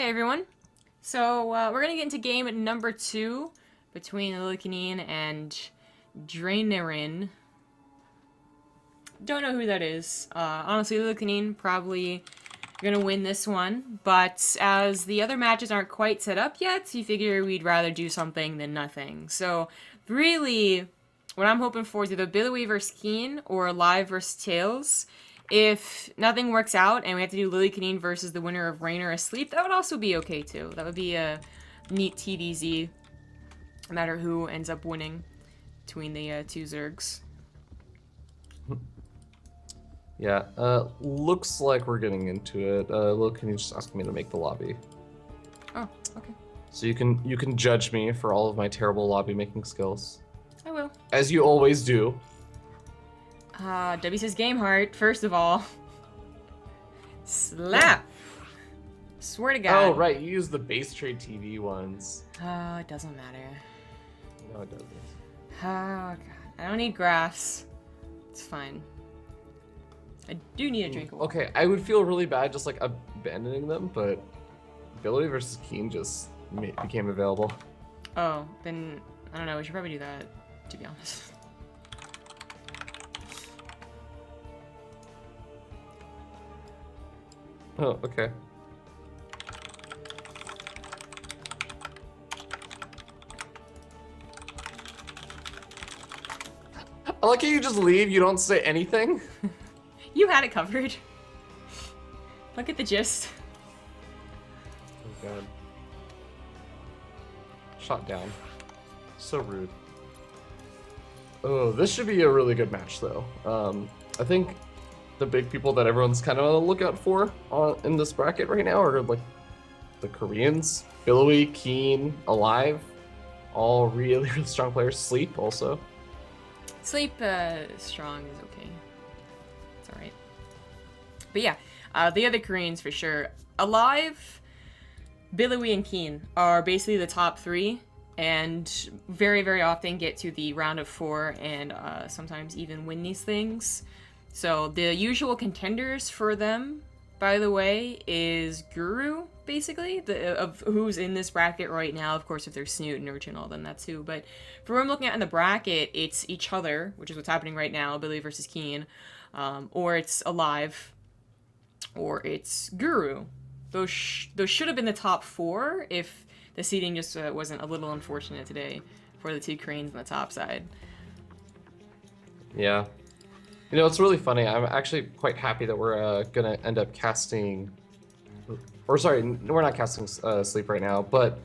Hi everyone. So we're gonna get into game number 2 between KeeN and Drainerin. Don't know who that is. Honestly, KeeN probably gonna win this one, but as the other matches aren't quite set up yet, you figure we'd rather do something than nothing. So really, what I'm hoping for is either Billowy versus KeeN or Live versus Tails. If nothing works out and we have to do KeeN versus the winner of Rain or Asleep, that would also be okay too. That would be a neat TVZ, no matter who ends up winning between the two Zergs. Yeah, looks like we're getting into it. KeeN just asked me to make the lobby. Oh, okay. So you can judge me for all of my terrible lobby making skills. I will. As you always do. W says game heart, first of all. Slap! Swear to God. Oh, right, you use the BaseTradeTV ones. Oh, it doesn't matter. No, it doesn't. Oh, God. I don't need graphs. It's fine. I do need a drink of water. Okay, I would feel really bad just like abandoning them, but Billowy versus KeeN just became available. Oh, then I don't know. We should probably do that, to be honest. Oh, okay. I like how you just leave, you don't say anything. You had it covered. Look at the gist. Oh god. Shot down. So rude. Oh, this should be a really good match though. I think the big people that everyone's kind of on the lookout for in this bracket right now are like the Koreans, Billowy, KeeN, Alive, all really, really strong players. Sleep also. Sleep strong is okay. It's alright. But yeah, the other Koreans for sure. Alive, Billowy, and KeeN are basically the top 3 and very, very often get to the round of 4 and sometimes even win these things. So the usual contenders for them, by the way, is Guru, basically, of who's in this bracket right now. Of course, if they're Snoot and Urchin, all then that too. But for what I'm looking at in the bracket, it's each other, which is what's happening right now, Billy versus KeeN, or it's Alive, or it's Guru. Those should have been the top 4 if the seeding just wasn't a little unfortunate today for the 2 Koreans on the top side. Yeah. You know, it's really funny. I'm actually quite happy that we're gonna end up casting, or sorry, we're not casting Sleep right now, but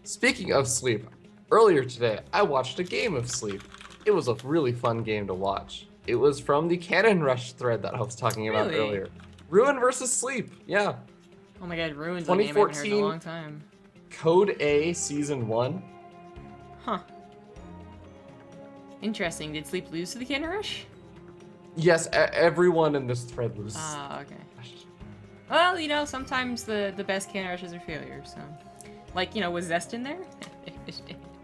speaking of Sleep, earlier today, I watched a game of Sleep. It was a really fun game to watch. It was from the Cannon Rush thread that I was talking about earlier. Ruin versus Sleep, yeah. Oh my god, Ruin's a name I haven't heard in a long time. Code A Season 1. Huh. Interesting. Did Sleep lose to the Cannon Rush? Yes, everyone in this thread was. Ah, okay. Well, you know, sometimes the best Cannon Rushes are failures, so. Like, you know, was Zest in there?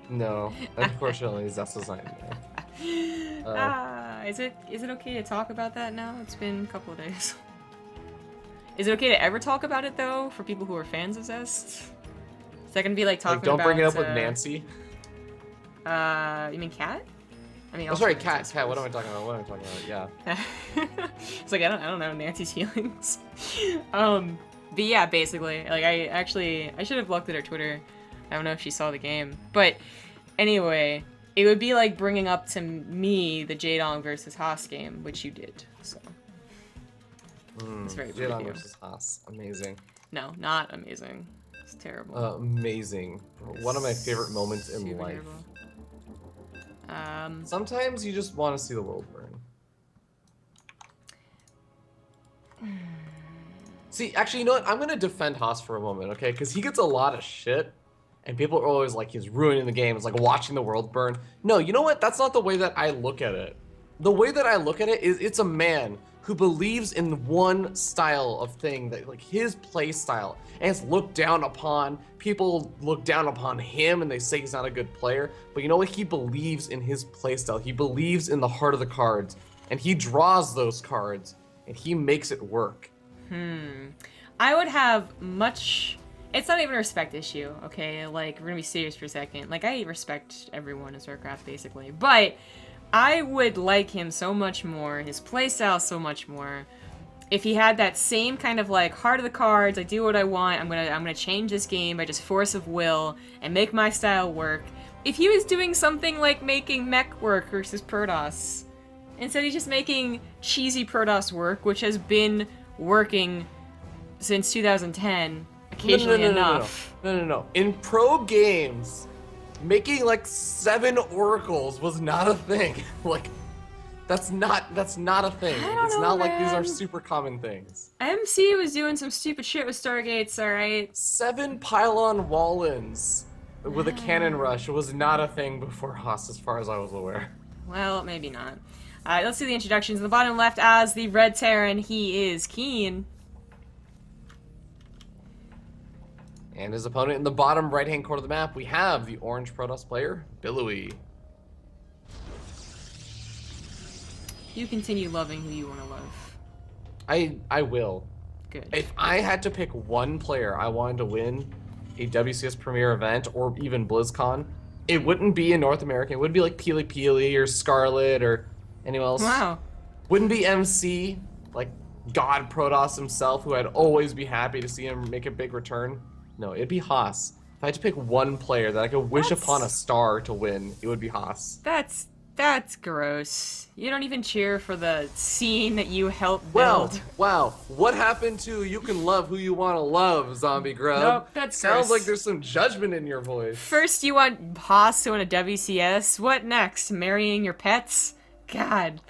No, unfortunately, Zest is not in there. Is it okay to talk about that now? It's been a couple of days. Is it okay to ever talk about it, though, for people who are fans of Zest? Is that gonna be like talking about... Don't bring it up with Nancy? You mean Kat? I mean, oh, sorry, Kat, what am I talking about? Yeah. It's like, I don't know, Nancy's feelings. But yeah, basically, like, I should have looked at her Twitter. I don't know if she saw the game. But anyway, it would be like bringing up to me the Jaedong versus Haas game, which you did, so. It's very good. Jaedong versus Haas, amazing. No, not amazing. It's terrible. Amazing. One of my favorite moments in life. Terrible. Sometimes you just want to see the world burn. See, actually, you know what? I'm going to defend Haas for a moment, okay? Because he gets a lot of shit, and people are always like, he's ruining the game. It's like watching the world burn. No, you know what? That's not the way that I look at it. The way that I look at it is it's a man who believes in one style of thing, that like his play style, and it's looked down upon. People look down upon him and they say he's not a good player, but you know what? He believes in his play style. He believes in the heart of the cards, and he draws those cards and he makes it work. I would have much It's not even a respect issue, okay? Like, we're gonna be serious for a second. Like, I respect everyone in StarCraft, basically. But I would like him so much more, his playstyle so much more, if he had that same kind of, like, heart of the cards, I do what I want, I'm gonna change this game by just force of will, and make my style work. If he was doing something like making mech work versus Protoss, instead he's just making cheesy Protoss work, which has been working since 2010, occasionally enough. No. In pro games, making like 7 oracles was not a thing. Like, that's not a thing. It's know, not like man. these are super common things. MC was doing some stupid shit with Stargates, alright? 7 pylon wall-ins with a cannon rush was not a thing before Haas, as far as I was aware. Well, maybe not. Alright, let's do the introductions. In the bottom left, as the Red Terran, he is KeeN. And his opponent in the bottom right-hand corner of the map, we have the orange Protoss player, Billowy. You continue loving who you want to love. I will. Good. If I had to pick one player I wanted to win a WCS Premier event or even BlizzCon, it wouldn't be in North America. It would be like Peely Peely or Scarlet or anyone else. Wow. Wouldn't be MC, like God Protoss himself, who I'd always be happy to see him make a big return. No, it'd be Haas. If I had to pick one player that I could wish upon a star to win, it would be Haas. That's gross. You don't even cheer for the scene that you helped build. Wow. What happened to you can love who you want to love, Zombie Grub? Nope, that's Sounds gross. like there's some judgment in your voice. First you want Haas to win a WCS. What next? Marrying your pets? God.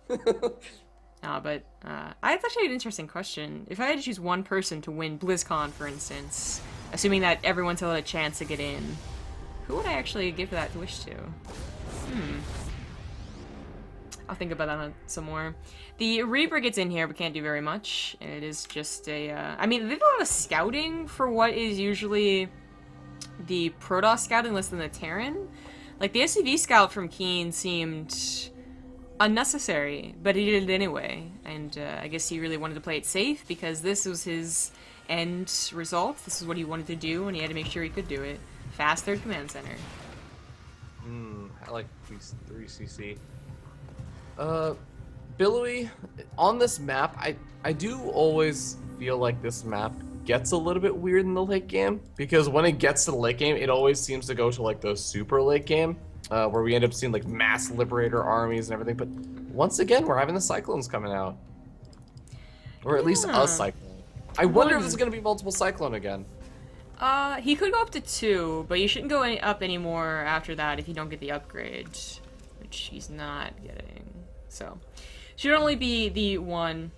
But that's actually an interesting question. If I had to choose one person to win BlizzCon, for instance, assuming that everyone's had a chance to get in, who would I actually give that wish to? I'll think about that some more. The Reaper gets in here, but can't do very much. And it is just a, I mean, they have a lot of scouting for what is usually the Protoss scouting less than the Terran. Like, the SCV scout from KeeN seemed unnecessary, but he did it anyway. And I guess he really wanted to play it safe because this was his end result. This is what he wanted to do, and he had to make sure he could do it. Fast third command center. I like these 3cc. Billowy, on this map, I do always feel like this map gets a little bit weird in the late game, because when it gets to the late game, it always seems to go to like the super late game, where we end up seeing like mass liberator armies and everything, but once again, we're having the Cyclones coming out. Or at least a Cyclone. I wonder if there's going to be multiple Cyclone again. He could go up to 2, but you shouldn't go up anymore after that if you don't get the upgrade, which he's not getting. So, should only be the 1,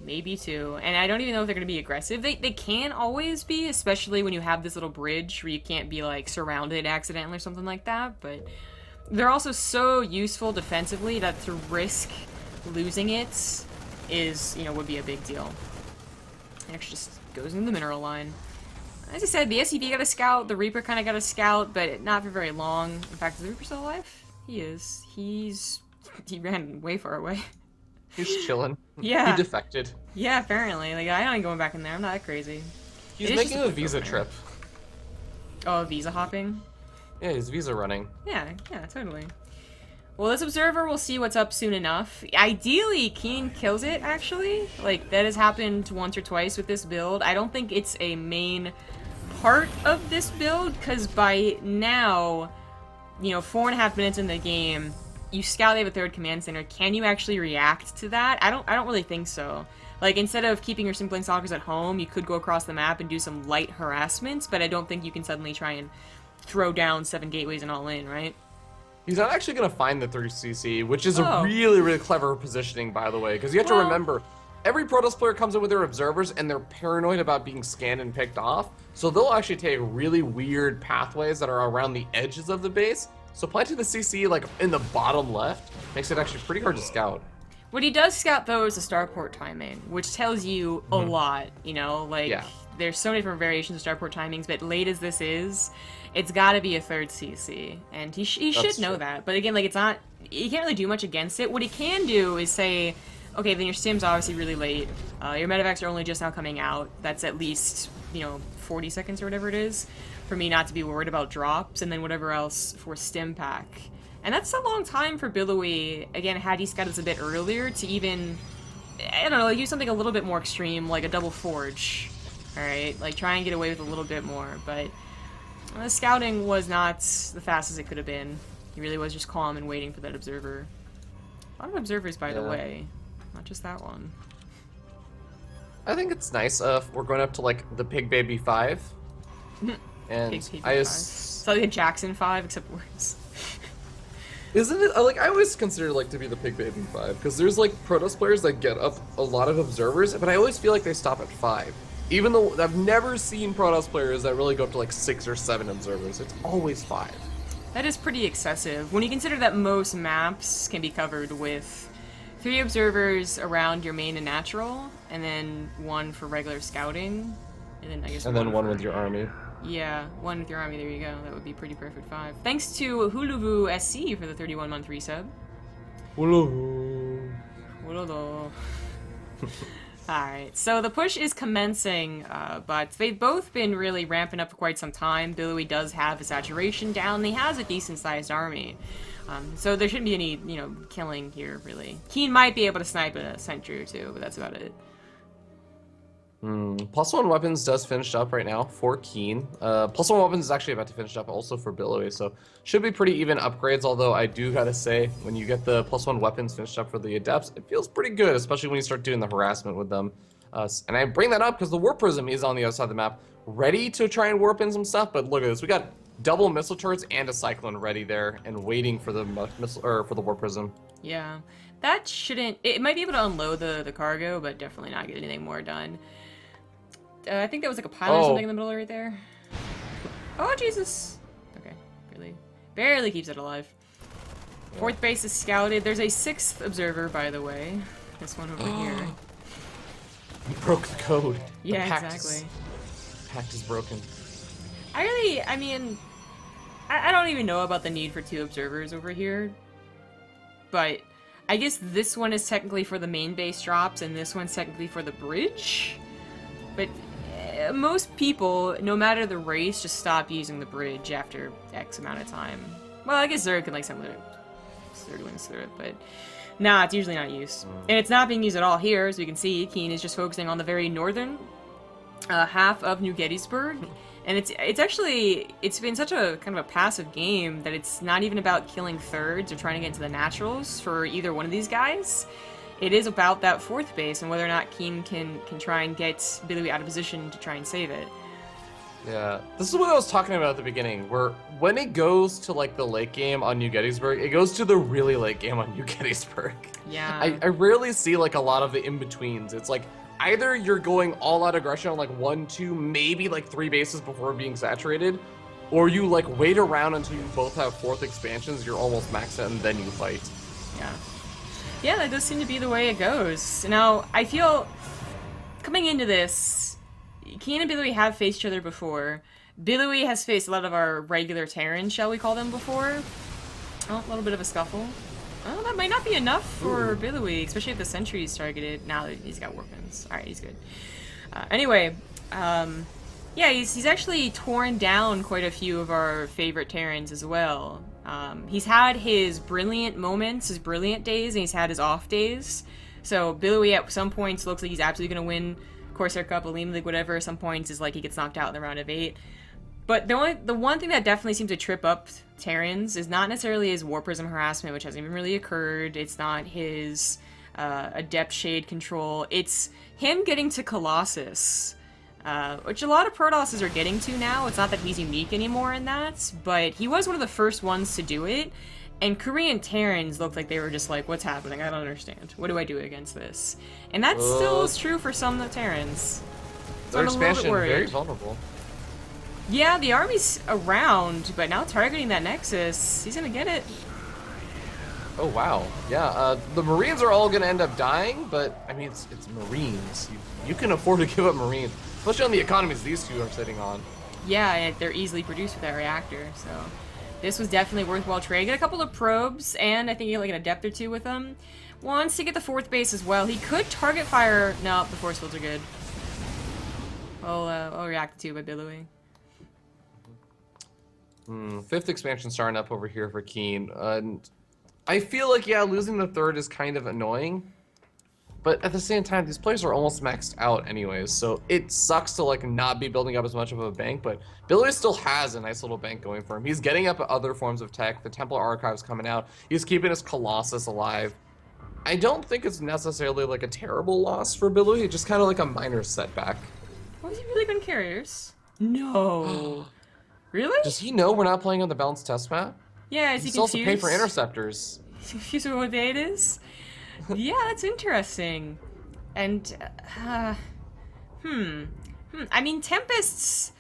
maybe 2, and I don't even know if they're going to be aggressive. They can always be, especially when you have this little bridge where you can't be, like, surrounded accidentally or something like that, but they're also so useful defensively that to risk losing it is, would be a big deal. It actually just goes into the mineral line. As I said, the SCV got a scout, the Reaper kind of got a scout, but not for very long. In fact, is the Reaper still alive? He is. He ran way far away. He's chilling. Yeah. He defected. Yeah, apparently. Like, I ain't going back in there. I'm not that crazy. He's making a visa trip. Oh, visa hopping? Yeah, his visa running. Yeah, totally. Well, this observer will see what's up soon enough. Ideally, KeeN kills it, actually. Like, that has happened once or twice with this build. I don't think it's a main part of this build, because by now, 4.5 minutes in the game, you scout they have a third command center. Can you actually react to that? I don't really think so. Like, instead of keeping your Simpling Stalkers at home, you could go across the map and do some light harassments, but I don't think you can suddenly try and throw down 7 gateways and all in, right? He's not actually going to find the 3cc, which is a really, really clever positioning, by the way, because you have to remember, every Protoss player comes in with their observers, and they're paranoid about being scanned and picked off, so they'll actually take really weird pathways that are around the edges of the base, so planting the CC, like, in the bottom left makes it actually pretty hard to scout. What he does scout, though, is the starport timing, which tells you a lot, there's so many different variations of starport timings, but late as this is, it's gotta be a third CC, and he should know that. But again, like, it's not, he can't really do much against it. What he can do is say, okay, then your stim's obviously really late. Your medevacs are only just now coming out. That's at least, 40 seconds or whatever it is for me not to be worried about drops, and then whatever else for stim pack. And that's a long time for Billowy. Again, had he scouted this a bit earlier to even, I don't know, use something a little bit more extreme, like a double forge. Alright, like try and get away with a little bit more, but the scouting was not the fastest it could have been. He really was just calm and waiting for that observer. A lot of observers, by the way. Not just that one. I think it's nice. We're going up to like the Pig Baby 5. And Pig Baby I 5. It's like a Jackson 5, except worse. Isn't it? Like, I always consider like to be the Pig Baby 5, because there's like Protoss players that get up a lot of observers, but I always feel like they stop at 5. Even though I've never seen Protoss players that really go up to like 6 or 7 observers. It's always 5. That is pretty excessive. When you consider that most maps can be covered with 3 observers around your main and natural, and then 1 for regular scouting, and then I guess and then one with your army. Yeah, 1 with your army, there you go. That would be pretty perfect 5. Thanks to Huluvu SC for the 31-month resub. Hello. Hello. Alright, so the push is commencing, but they've both been really ramping up for quite some time. Billowy does have a saturation down. He has a decent-sized army. So there shouldn't be any, killing here, really. KeeN might be able to snipe a sentry or 2, but that's about it. +1 weapons does finish up right now for KeeN. +1 weapons is actually about to finish up also for Billowy, so should be pretty even upgrades, although I do gotta say, when you get the +1 weapons finished up for the Adepts, it feels pretty good, especially when you start doing the harassment with them. And I bring that up because the Warp Prism is on the other side of the map, ready to try and warp in some stuff, but look at this, we got double missile turrets and a Cyclone ready there, and waiting for the missile, or for the Warp Prism. Yeah, that shouldn't, it might be able to unload the cargo, but definitely not get anything more done. I think that was like a pile or something in the middle right there. Oh, Jesus. Okay, barely keeps it alive. 4th base is scouted. There's a 6th observer, by the way. This one over here. You broke the code. Yeah, the exactly. Pact is broken. I mean, I don't even know about the need for 2 observers over here. But I guess this one is technically for the main base drops, and this one's technically for the bridge. But most people, no matter the race, just stop using the bridge after X amount of time. Well, I guess Zerg can like some Zerglings through it, but nah, it's usually not used. And it's not being used at all here, as we can see. KeeN is just focusing on the very northern half of New Gettysburg. And it's been such a kind of a passive game that it's not even about killing thirds or trying to get into the naturals for either one of these guys. It is about that 4th base and whether or not KeeN can try and get Billowy out of position to try and save it. Yeah, this is what I was talking about at the beginning, where when it goes to like the late game on New Gettysburg, it goes to the really late game on New Gettysburg. Yeah. I rarely see like a lot of the in-betweens. It's like either you're going all out aggression on like 1, 2, maybe like 3 bases before being saturated, or you like wait around until you both have 4th expansions, you're almost maxed out, and then you fight. Yeah. Yeah, that does seem to be the way it goes. Now, I feel, coming into this, KeeN and Billowy have faced each other before. Billowy has faced a lot of our regular Terrans, shall we call them, before. Oh, a little bit of a scuffle. Oh, that might not be enough for Billowy, especially if the sentry's targeted. Now that he's got weapons. Alright, he's good. Anyway, yeah, he's actually torn down quite a few of our favorite Terrans as well. He's had his brilliant moments, his brilliant days, and he's had his off days. So Billowy at some points looks like he's absolutely going to win Corsair Cup, Elite League, whatever. Some points is like he gets knocked out in the round of 8. But the one thing that definitely seems to trip up Terrans is not necessarily his Warp Prism harassment, which hasn't even really occurred. It's not his Adept Shade control. It's him getting to Colossus. Which a lot of Protosses are getting to now. It's not that he's unique anymore in that, but he was one of the first ones to do it, and Korean Terrans looked like they were just like, what's happening? I don't understand. What do I do against this? And that still is true for some of the Terrans. So Their expansion, very vulnerable. Yeah, the army's around, but now targeting that Nexus, he's gonna get it. Oh, wow. Yeah, the Marines are all gonna end up dying, but, I mean, it's Marines. You can afford to give up Marines. Especially on the economies these two are sitting on. Yeah, and they're easily produced with that reactor, so This was definitely worthwhile trade. Get a couple of probes, and I think you get like an adept or two with them. Wants to get the 4th base as well. He could target fire. No, the force fields are good. I'll react to by Billowy. 5th expansion starting up over here for KeeN. And I feel like, yeah, losing the 3rd is kind of annoying. But at the same time, these players are almost maxed out anyways, so it sucks to like not be building up as much of a bank, but Billowy still has a nice little bank going for him. He's getting up other forms of tech, the Templar Archive's coming out, he's keeping his Colossus alive. I don't think it's necessarily like a terrible loss for Billowy, just kind of like a minor setback. Was he really good in carriers? No. Really? Does he know we're not playing on the balanced test map? Yeah, is he still confused? has to pay for interceptors. He's confused with what day it is? Yeah, that's interesting. And, I mean, Tempests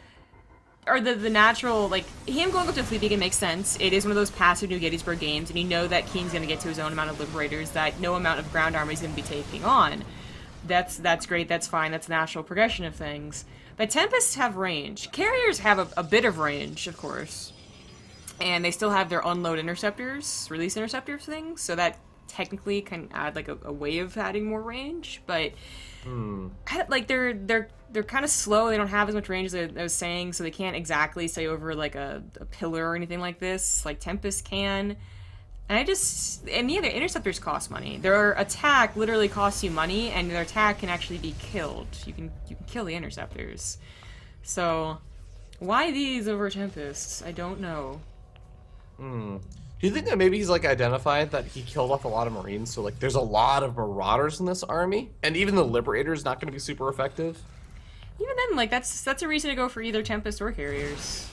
are the natural, like, him going up to Fleet Beacon makes sense. It is one of those passive New Gettysburg games, and you know that KeeN's going to get to his own amount of Liberators that no amount of ground army is going to be taking on. That's great, that's fine, that's a natural progression of things. But Tempests have range. Carriers have a bit of range, of course. And they still have their unload interceptors, release interceptor things, so that technically can add like a way of adding more range, but like they're kind of slow. They don't have as much range as I was saying, so they can't exactly stay over like a pillar or anything like this, like Tempest can. And yeah, their interceptors cost money. Their attack literally costs you money, and their attack can actually be killed. You can kill the interceptors. So why these over Tempests? I don't know. Do you think that maybe he's like identified that he killed off a lot of Marines, so like there's a lot of Marauders in this army, and even the Liberator is not going to be super effective? Even then, like that's a reason to go for either Tempest or Carriers.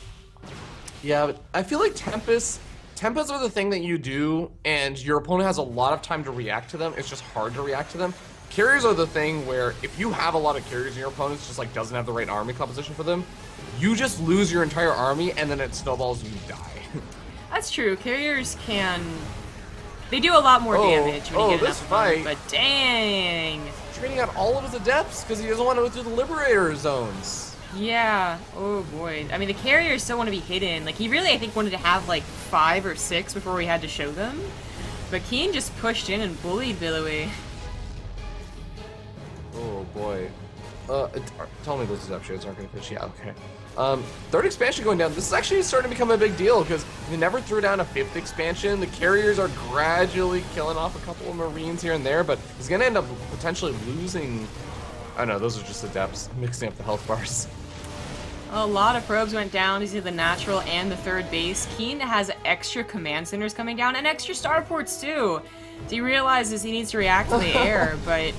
Yeah, but I feel like Tempests are the thing that you do, and your opponent has a lot of time to react to them. It's just hard to react to them. Carriers are the thing where if you have a lot of carriers and your opponent just like doesn't have the right army composition for them, you just lose your entire army, and then it snowballs and you die. That's true. Carriers they do a lot more damage when you get enough of them, but dang. Training out all of his adepts because he doesn't want to go through the Liberator zones. Yeah. Oh boy. I mean, the Carriers still want to be hidden. Like he really, I think, wanted to have like 5 or 6 before we had to show them. But KeeN just pushed in and bullied Billowy. Oh boy. Tell me those adepts aren't going to finish. Yeah. Okay. 3rd expansion going down. This is actually starting to become a big deal because they never threw down a 5th expansion. The Carriers are gradually killing off a couple of Marines here and there, but he's going to end up potentially losing. Oh no, those are just adepts, mixing up the health bars. A lot of probes went down. He's the natural and the 3rd base. KeeN has extra command centers coming down and extra starports too. So he realizes he needs to react to the air, but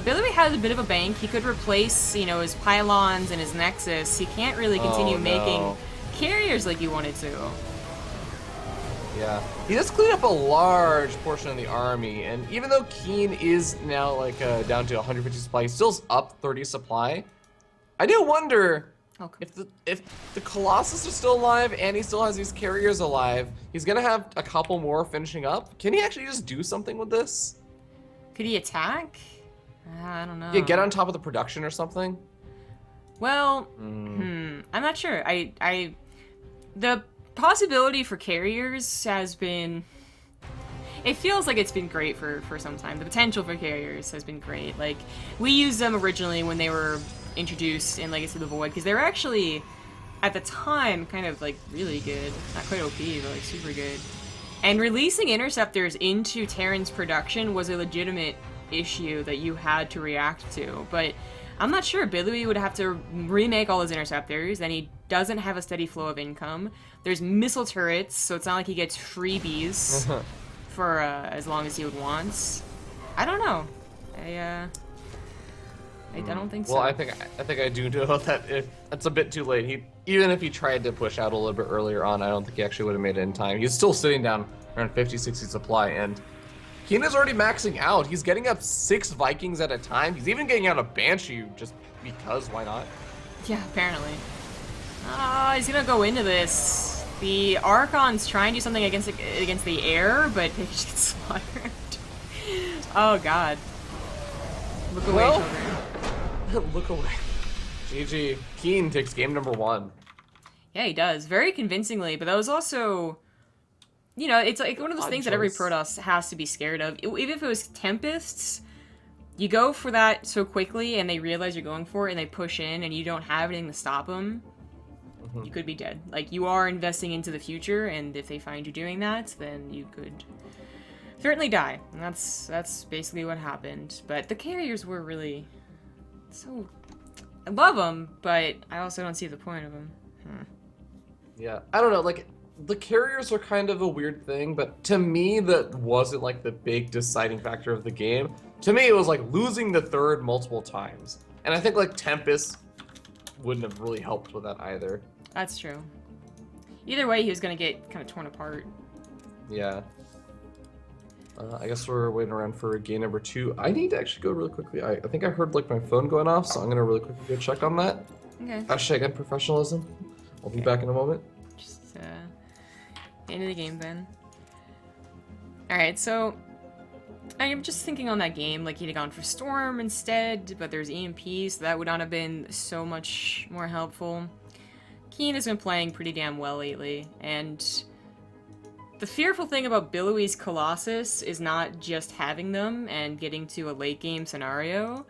Billowy has a bit of a bank. He could replace, his pylons and his nexus. He can't really continue making carriers like he wanted to. Yeah, he does clean up a large portion of the army, and even though KeeN is now like down to 150 supply, he's still up 30 supply. I do wonder if the Colossus is still alive and he still has these carriers alive. He's gonna have a couple more finishing up. Can he actually just do something with this? Could he attack? I don't know. Yeah, get on top of the production or something. Well, I'm not sure. The possibility for carriers has been. It feels like it's been great for some time. The potential for carriers has been great. Like we used them originally when they were introduced in Legacy of the Void because they were actually at the time kind of like really good, not quite OP, but like super good. And releasing interceptors into Terran's production was a legitimate issue that you had to react to, but I'm not sure. Billowy would have to remake all his interceptors, and he doesn't have a steady flow of income. There's missile turrets, so it's not like he gets freebies for as long as he would want. I don't know. I don't think so. Well, I think I do know that it's a bit too late. Even if he tried to push out a little bit earlier on, I don't think he actually would have made it in time. He's still sitting down around 50, 60 supply, and KeeN is already maxing out. He's getting up 6 Vikings at a time. He's even getting out a Banshee just because, why not? Yeah, apparently. He's gonna go into this. The Archon's trying to do something against the air, but they just get slaughtered. Oh god. Look away, children. Look away. GG. KeeN takes game number 1. Yeah, he does. Very convincingly, but that was also... You know, it's like one of those Odd things that every choice. Protoss has to be scared of. Even if it was Tempests, you go for that so quickly and they realize you're going for it and they push in and you don't have anything to stop them, you could be dead. Like, you are investing into the future, and if they find you doing that, then you could certainly die. And that's basically what happened. But the carriers were really so... I love them, but I also don't see the point of them. Yeah, I don't know, like, the carriers are kind of a weird thing, but to me, that wasn't, like, the big deciding factor of the game. To me, it was, like, losing the third multiple times. And I think, like, Tempest wouldn't have really helped with that either. That's true. Either way, he was going to get kind of torn apart. Yeah. I guess we're waiting around for game number 2. I need to actually go really quickly. I think I heard, like, my phone going off, so I'm going to really quickly go check on that. Okay. Hashtag unprofessionalism. I'll be back in a moment. Just, end of the game then. Alright, so I'm just thinking on that game, like he'd have gone for Storm instead, but there's EMP, so that would not have been so much more helpful. KeeN has been playing pretty damn well lately, and the fearful thing about Billowy's Colossus is not just having them and getting to a late game scenario.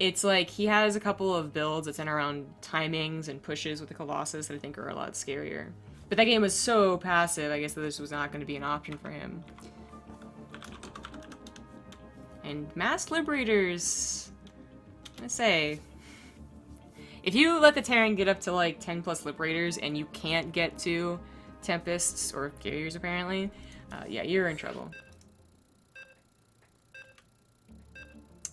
It's like he has a couple of builds that's in around timings and pushes with the Colossus that I think are a lot scarier. But that game was so passive, I guess that this was not going to be an option for him. And Mass Liberators, I say, if you let the Terran get up to like 10 plus Liberators and you can't get to Tempests or Carriers apparently, yeah, you're in trouble.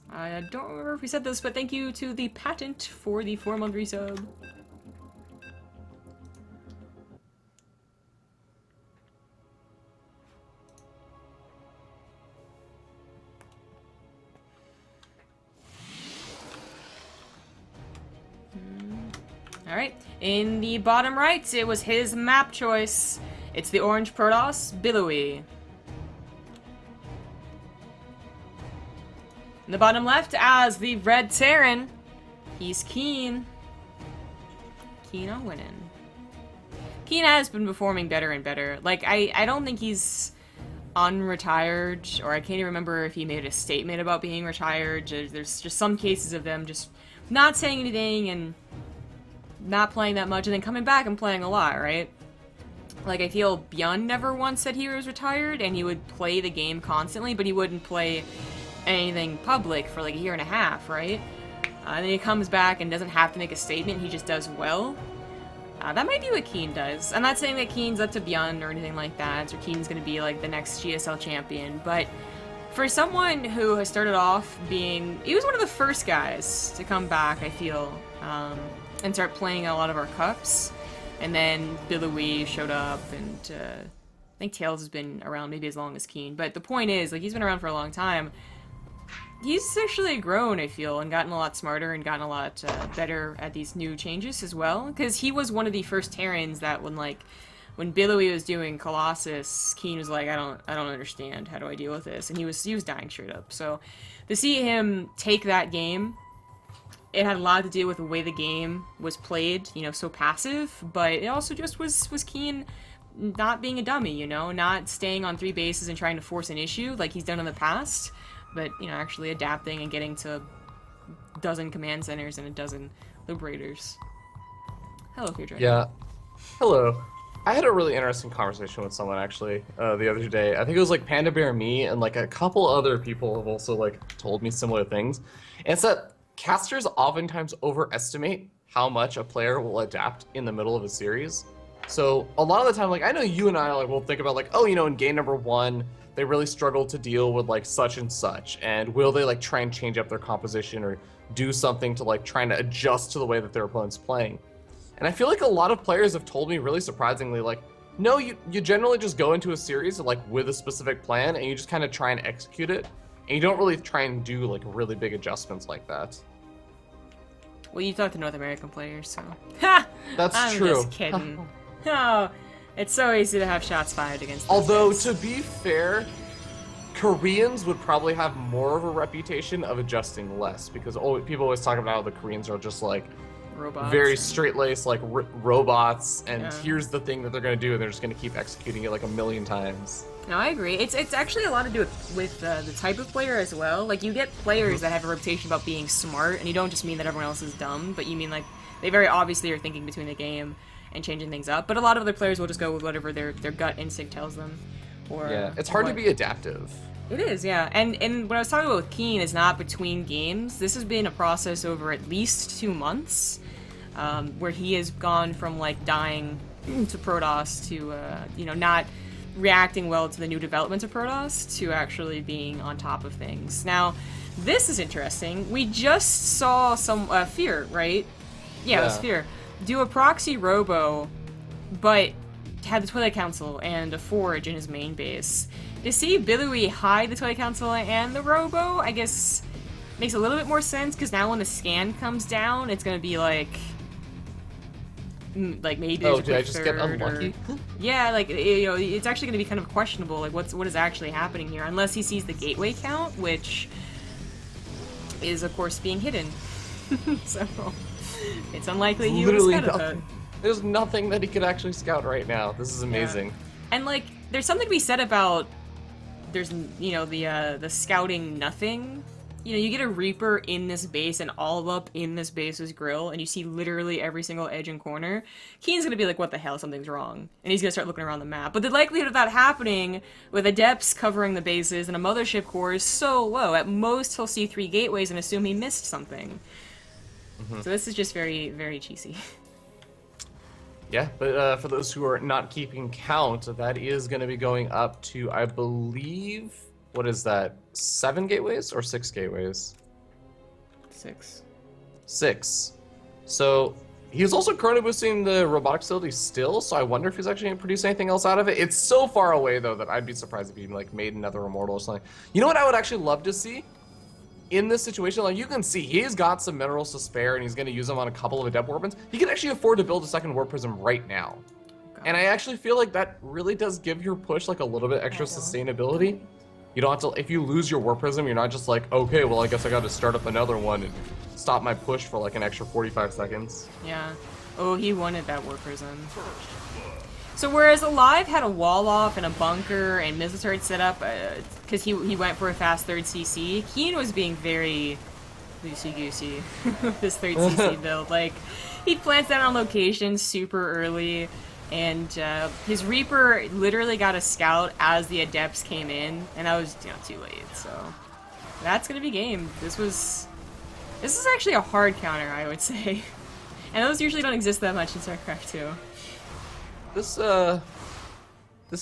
I don't remember if we said this, but thank you to the Patent for the 4-month resub. Alright, in the bottom right, it was his map choice. It's the orange Protoss, Billowy. In the bottom left, as the red Terran, he's KeeN. KeeN on winning. KeeN has been performing better and better. Like, I don't think he's unretired, or I can't even remember if he made a statement about being retired. There's just some cases of them just not saying anything and not playing that much, and then coming back and playing a lot, right? Like, I feel Bjorn never once said he was retired, and he would play the game constantly, but he wouldn't play anything public for like a year and a half, right? And then he comes back and doesn't have to make a statement, he just does well. That might be what KeeN does. I'm not saying that KeeN's up to Bjorn or anything like that, or KeeN's gonna be like the next GSL champion, but for someone who has started off being... He was one of the first guys to come back, I feel, and start playing a lot of our cups. And then Billowy showed up, and I think Tails has been around maybe as long as KeeN. But the point is, like, he's been around for a long time. He's actually grown, I feel, and gotten a lot smarter and gotten a lot better at these new changes as well. Because he was one of the first Terrans that when Billowy was doing Colossus, KeeN was like, I don't understand. How do I deal with this? And he was dying straight up. So to see him take that game, it had a lot to do with the way the game was played, you know, so passive, but it also just was KeeN not being a dummy, you know, not staying on 3 bases and trying to force an issue like he's done in the past, but, you know, actually adapting and getting to a dozen command centers and a dozen liberators. Hello, Future. Yeah. Hello. I had a really interesting conversation with someone, actually, the other day. I think it was, like, Panda Bear Me, and, like, a couple other people have also, like, told me similar things. And it's that casters oftentimes overestimate how much a player will adapt in the middle of a series. So a lot of the time, like, I know you and I, like, will think about, like, oh, you know, in game number 1, they really struggled to deal with, like, such and such, and will they, like, try and change up their composition or do something to, like, trying to adjust to the way that their opponent's playing. And I feel like a lot of players have told me, really surprisingly, like, no, you generally just go into a series, like, with a specific plan, and you just kind of try and execute it. And you don't really try and do, like, really big adjustments like that. Well, you talk to North American players, so... Ha! That's true. I'm just kidding. Oh, it's so easy to have shots fired against them. Although, to be fair, Koreans would probably have more of a reputation of adjusting less, because people always talk about how the Koreans are just, like, robots. very straight-laced, like, robots, and Yeah. here's the thing that they're going to do, and they're just going to keep executing it like a million times. No, I agree. It's actually a lot to do with the type of player as well. Like, you get players that have a reputation about being smart, and you don't just mean that everyone else is dumb, but you mean, like, they very obviously are thinking between the game and changing things up. But a lot of other players will just go with whatever their gut instinct tells them. Or Yeah, it's hard to be adaptive. It is, yeah. And what I was talking about with KeeN is not between games. This has been a process over at least 2 months, where he has gone from, like, dying to Protoss to, you know, not reacting well to the new developments of Protoss to actually being on top of things. Now, this is interesting. We just saw some, Fear, right? Yeah, it was Fear. Do a proxy robo, but had the Twilight Council and a Forge in his main base. To see Billowy hide the Twilight Council and the robo, I guess, makes a little bit more sense, because now when the scan comes down, it's gonna be like maybe there's a did I quick just get third unlucky? yeah, like, you know, it's actually going to be kind of questionable, like, what is actually happening here, unless he sees the gateway count, which is, of course, being hidden. So, it's unlikely he would Literally have scouted nothing. There's nothing that he could actually scout right now. This is amazing. Yeah. And, like, there's something to be said about, there's, you know, the scouting nothing. You know, you get a Reaper in this base and all up in this base's grill, and you see literally every single edge and corner. KeeN's gonna be like, what the hell, something's wrong. And he's gonna start looking around the map. But the likelihood of that happening with Adepts covering the bases and a Mothership core is so low. At most, he'll see 3 gateways and assume he missed something. So this is just very, very cheesy. Yeah, but for those who are not keeping count, that is going to be going up to, I believe, what is that, 7 gateways or 6 gateways? 6. 6. So he's also chrono boosting the robotic facility still, so I wonder if he's actually going to produce anything else out of it. It's so far away, though, that I'd be surprised if he, like, made another Immortal or something. You know what I would actually love to see? In this situation, like, you can see he's got some minerals to spare and he's going to use them on a couple of adept weapons. He can actually afford to build a second warp prism right now. And I actually feel like that really does give your push like a little bit extra sustainability. You don't have to, if you lose your warp prism, you're not just like, okay, well, I guess I got to start up another one and stop my push for like an extra 45 seconds. Yeah. Oh, he wanted that warp prism. So whereas Alive had a wall off and a bunker and missile turret set up, because he went for a fast 3rd CC, KeeN was being very loosey-goosey with this 3rd CC build. Like, he plants that on location super early, and his Reaper literally got a scout as the Adepts came in, and that was, you know, too late, so that's gonna be game. This is actually a hard counter, I would say. And those usually don't exist that much in StarCraft 2. This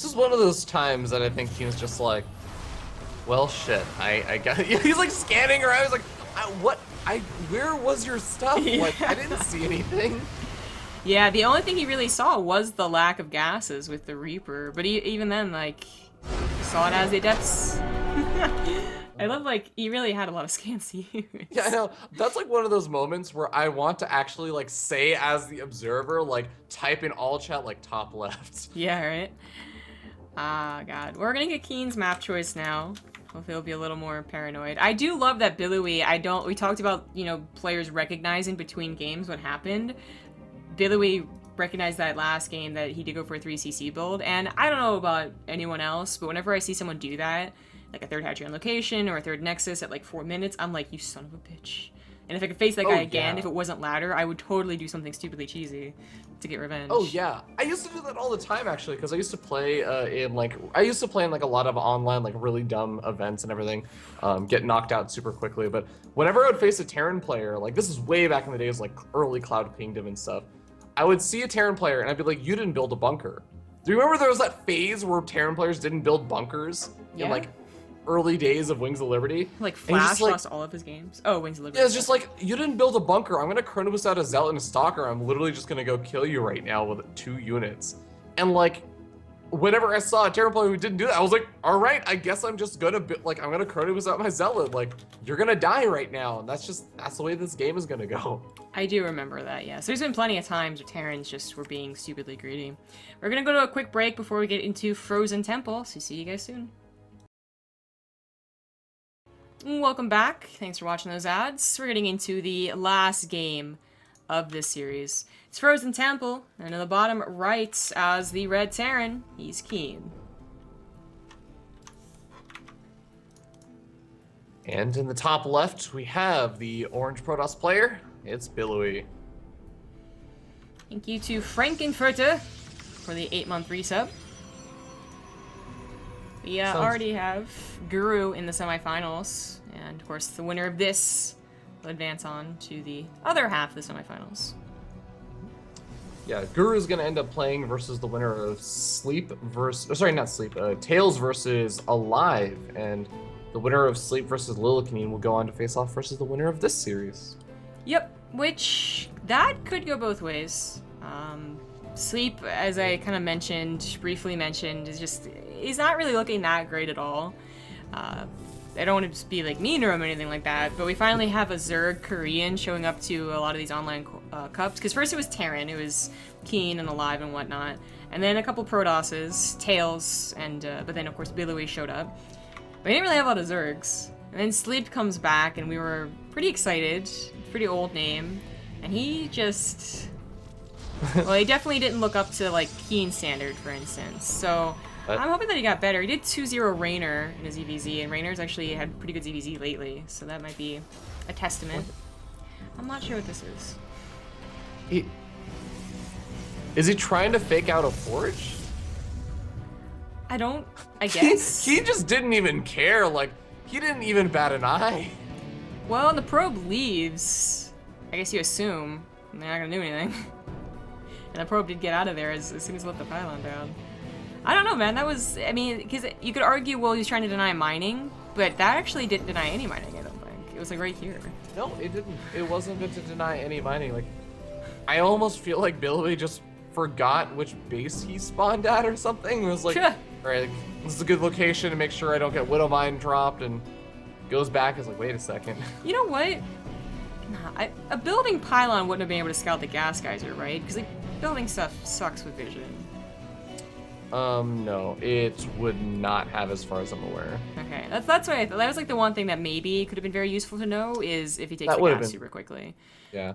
is one of those times that I think KeeN's just like, well, shit, I got. He's like scanning around. He's like, where was your stuff? Yeah. Like, I didn't see anything. Yeah, the only thing he really saw was the lack of gases with the Reaper, but even then, like, he saw it as the Adepts. I love, like, he really had a lot of scans. Yeah, I know. That's like one of those moments where I want to actually like say as the observer, like type in all chat like top left. Yeah, right? Ah, God. We're gonna get KeeN's map choice now. Hopefully he'll be a little more paranoid. I do love that Billowy, we talked about, you know, players recognizing between games what happened. Billowy recognized that last game that he did go for a 3cc build, and I don't know about anyone else, but whenever I see someone do that, like a 3rd hatchery on location or a 3rd nexus at like 4 minutes, I'm like, you son of a bitch. And if I could face that guy again, if it wasn't ladder, I would totally do something stupidly cheesy to get revenge. Oh yeah, I used to do that all the time actually, because I used to play in like a lot of online like really dumb events and everything, get knocked out super quickly. But whenever I would face a Terran player, like this is way back in the days, like early Cloud Kingdom and stuff, I would see a Terran player and I'd be like, you didn't build a bunker. Do you remember there was that phase where Terran players didn't build bunkers in like early days of Wings of Liberty? Like Flash lost all of his games. Oh, Wings of Liberty. Yeah, it's just like, you didn't build a bunker. I'm gonna chrono boost out a Zealot and a Stalker. I'm literally just gonna go kill you right now with 2 units. And like, whenever I saw a Terran player who didn't do that, I was like, all right, I guess I'm just gonna I'm gonna chrono boost out my Zealot. Like, you're gonna die right now. And that's the way this game is gonna go. I do remember that, yes. There's been plenty of times where Terrans just were being stupidly greedy. We're gonna go to a quick break before we get into Frozen Temple, so see you guys soon. Welcome back. Thanks for watching those ads. We're getting into the last game of this series. It's Frozen Temple, and in the bottom right, as the Red Terran, he's KeeN. And in the top left, we have the orange Protoss player. It's Billowy. Thank you to Frankenfurter for the 8-month resub. We already have Guru in the semifinals, and of course the winner of this will advance on to the other half of the semifinals. Yeah, Guru is going to end up playing versus the winner of Sleep versus... Oh, sorry, not Sleep. Tails versus Alive, and the winner of Sleep versus Lilicanine will go on to face off versus the winner of this series. Yep, which, that could go both ways. Sleep, as I kind of briefly mentioned, he's not really looking that great at all. I don't want to just be like mean to him or anything like that, but we finally have a Zerg Korean showing up to a lot of these online cups, because first it was Terran, it was KeeN and Alive and whatnot, and then a couple Protosses, Tails, and but then of course Billowy showed up. But we didn't really have a lot of Zergs. And then Sleep comes back, and we were pretty excited. Pretty old name. And he just... well, he definitely didn't look up to, like, KeeN standard, for instance. So, I'm hoping that he got better. He did 2-0 Raynor in his EVZ, and Raynor's actually had pretty good EVZ lately. So that might be a testament. I'm not sure what this is. Is he trying to fake out a forge? I guess. He just didn't even care, like, he didn't even bat an eye. Well, and the probe leaves. I guess you assume they're not gonna do anything. And the probe did get out of there as soon as it let the pylon down. I don't know, man, that was, I mean, because you could argue, well, he's trying to deny mining, but that actually didn't deny any mining, I don't think. It was like right here. No, it didn't. It wasn't good to deny any mining. Like, I almost feel like Billowy just forgot which base he spawned at or something. It was like, alright, this is a good location to make sure I don't get Widow Mine dropped, and goes back and is like, wait a second. You know what? Nah, a building pylon wouldn't have been able to scout the gas geyser, right? Because like, building stuff sucks with vision. No, it would not have as far as I'm aware. Okay, that's what I thought. That was like the one thing that maybe could have been very useful to know, is if he takes the gas super quickly. Yeah.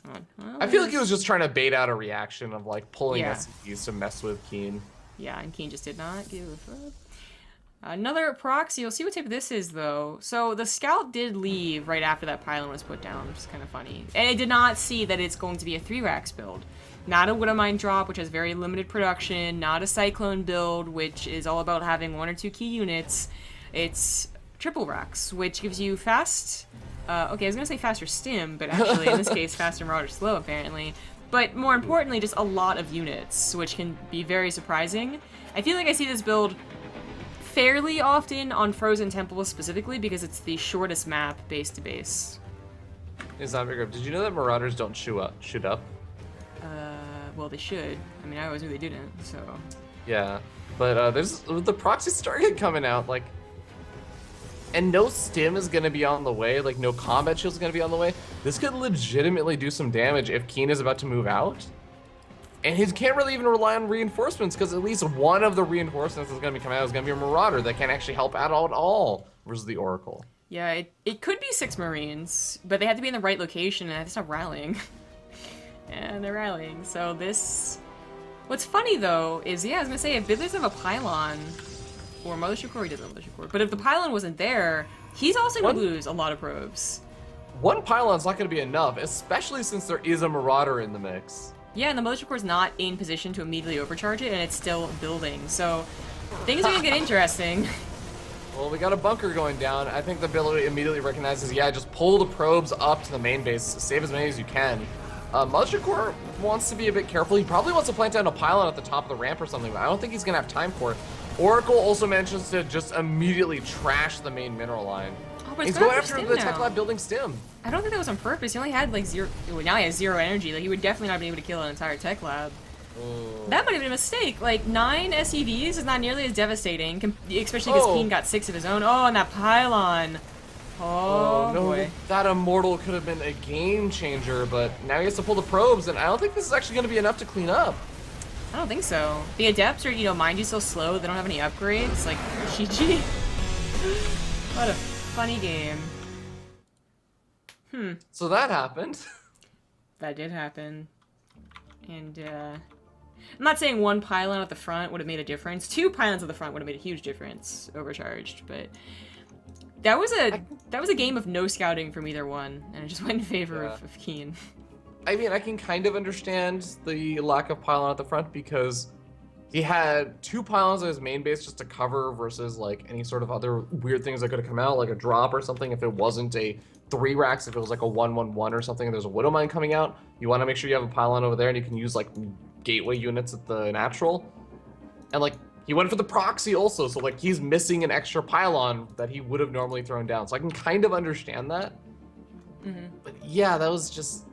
Well, I feel like he was just trying to bait out a reaction of like pulling SCPs to mess with KeeN. Yeah, and KeeN just did not give a fuck. Another proxy. You'll see what type this is, though. So the scout did leave right after that pylon was put down, which is kind of funny. And it did not see that it's going to be a 3-Rax build. Not a Widow Mine drop, which has very limited production. Not a Cyclone build, which is all about having 1 or 2 key units. It's triple Rax, which gives you fast... okay, I was going to say faster stim, but actually, in this case, faster Marauder slow, apparently. But more importantly, just a lot of units, which can be very surprising. I feel like I see this build fairly often on Frozen Temple specifically, because it's the shortest map base to base. It's not big. Did you know that Marauders don't shoot up? Well, they should. I mean, I always knew they didn't, so... Yeah, but there's the proxy target coming out, like... And no stim is going to be on the way, like no combat shield is going to be on the way. This could legitimately do some damage if KeeN is about to move out. And he can't really even rely on reinforcements, because at least one of the reinforcements that's going to be coming out is going to be a Marauder that can actually help out at all versus the Oracle. Yeah, it could be 6 Marines, but they have to be in the right location and they have to stop rallying. And they're rallying, so this... What's funny, though, is, yeah, I was going to say, if Bidlers have a pylon, or Mothership Core, he doesn't have Mothership Core, but if the pylon wasn't there, he's also going to lose a lot of probes. One pylon's not going to be enough, especially since there is a Marauder in the mix. Yeah, and the Mothership Core is not in position to immediately overcharge it, and it's still building, so things are going to get interesting. Well, we got a bunker going down. I think the Billowy immediately recognizes, yeah, just pull the probes up to the main base, save as many as you can. Mothership Core wants to be a bit careful. He probably wants to plant down a pylon at the top of the ramp or something, but I don't think he's going to have time for it. Oracle also manages to just immediately trash the main mineral line. Oh, but he's going after the tech lab building stim. I don't think that was on purpose. He only had like 0... Well, now he has 0 energy. Like, he would definitely not be able to kill an entire tech lab. That might have been a mistake. Like, 9 SEVs is not nearly as devastating, especially because KeeN got 6 of his own. Oh, and that pylon. Oh, no, boy. That Immortal could have been a game changer, but now he has to pull the probes, and I don't think this is actually going to be enough to clean up. I don't think so. The Adepts are, you know, mind you, so slow, they don't have any upgrades. Like, GG. What a funny game. So that happened. that did happen. And, I'm not saying one pylon at the front would have made a difference. 2 pylons at the front would have made a huge difference, overcharged, but that was a game of no scouting from either one, and it just went in favor of KeeN. I mean, I can kind of understand the lack of pylon at the front because he had 2 pylons on his main base just to cover versus like any sort of other weird things that could have come out, like a drop or something. If it wasn't a 3 racks, if it was like a 1-1-1 or something, and there's a Widow Mine coming out, you want to make sure you have a pylon over there and you can use like gateway units at the natural. And like he went for the proxy also, so like he's missing an extra pylon that he would have normally thrown down. So I can kind of understand that. But yeah, that was just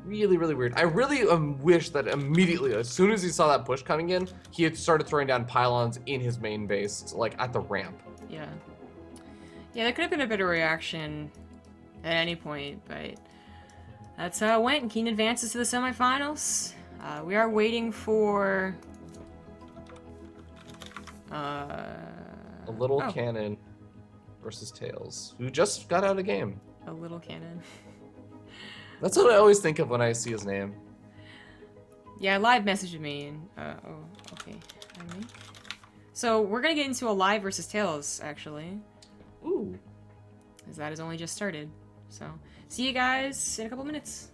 really, really weird. I really wish that immediately, as soon as he saw that push coming in, he had started throwing down pylons in his main base, like at the ramp. Yeah. Yeah, that could have been a better reaction at any point, but that's how it went, and KeeN advances to the semifinals. We are waiting for... A little cannon versus Tails, who just got out of game. A little cannon. That's what I always think of when I see his name. Yeah, live messaged me, and, oh, okay. So, we're gonna get into a live versus Tails, actually. Ooh. As that has only just started. So, see you guys in a couple minutes.